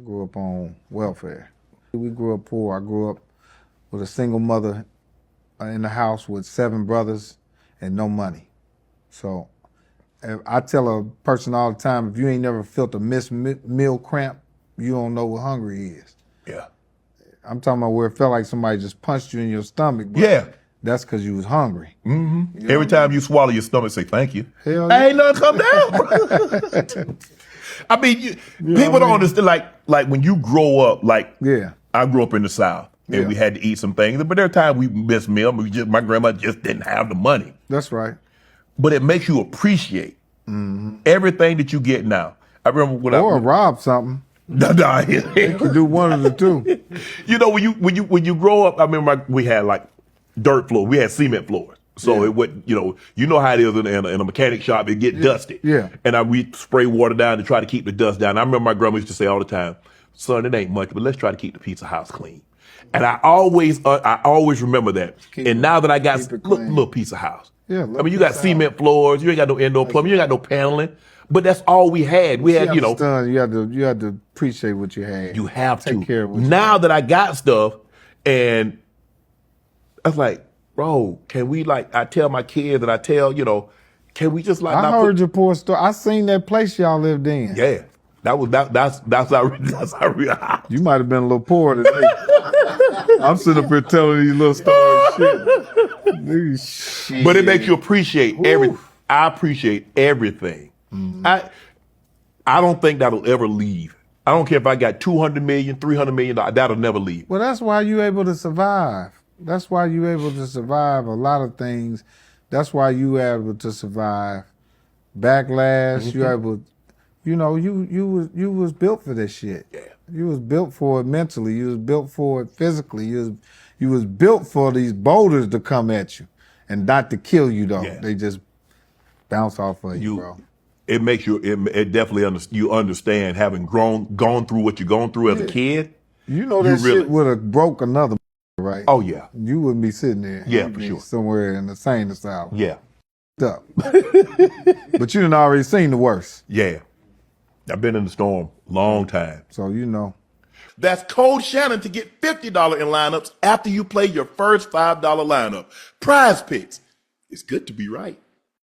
grew up on welfare. We grew up poor. I grew up with a single mother in the house with 7 brothers and no money. So I tell a person all the time, if you ain't never felt a missed meal cramp, you don't know what hungry is. Yeah. I'm talking about where it felt like somebody just punched you in your stomach. But Yeah. that's because you was hungry. Mm-hmm. You know Every time you swallow, your stomach say, thank you. Hell I ain't nothing come down. I mean, people don't understand, like when you grow up, Yeah. I grew up in the South, and Yeah. we had to eat some things, but there are times we missed meal. My grandma just didn't have the money. That's right. But it makes you appreciate everything that you get now. I remember when Or rob something. No, You can do one of the two. You know, when you grow up, I remember we had like dirt floor, we had cement floors. So Yeah. it would, you know how it is in a mechanic shop, it get dusty. Yeah. And we spray water down to try to keep the dust down. I remember my grandma used to say all the time, son, it ain't much, but let's try to keep the pizza house clean. And I always remember that. And now that I got little pizza house. Yeah, I mean, you got cement floors, you ain't got no indoor plumbing, you ain't got no paneling, but that's all we had. We had, You had to appreciate what you had. You have to. Take care of what you now that I got stuff, and I was like, bro, can we I tell my kids and I tell, can we just I heard your poor story. I seen that place y'all lived in. Yeah. That's how You might have been a little poor today. I'm sitting up here telling these little stories. Shit. But it makes you appreciate everything. I appreciate everything. I don't think that'll ever leave. I don't care if I got $200 million, $300 million, that'll never leave. Well, that's why you able to survive. That's why you able to survive a lot of things. That's why you able to survive backlash. You able, you was built for this shit. Yeah. You was built for it mentally. You was built for it physically. You was built for these boulders to come at you and not to kill you though. Yeah. They just bounce off of you, bro. It makes you. It definitely you understand having gone through what you're going through as a kid. You know that shit would have broke another, right? Oh yeah. You wouldn't be sitting there. Yeah, You'd for be sure. somewhere in the sane asylum. Yeah. Up. But you done already seen the worst. Yeah. I've been in the storm long time. So you know. That's Code Shannon to get $50 in lineups after you play your first $5 lineup. Prize Picks. It's good to be right.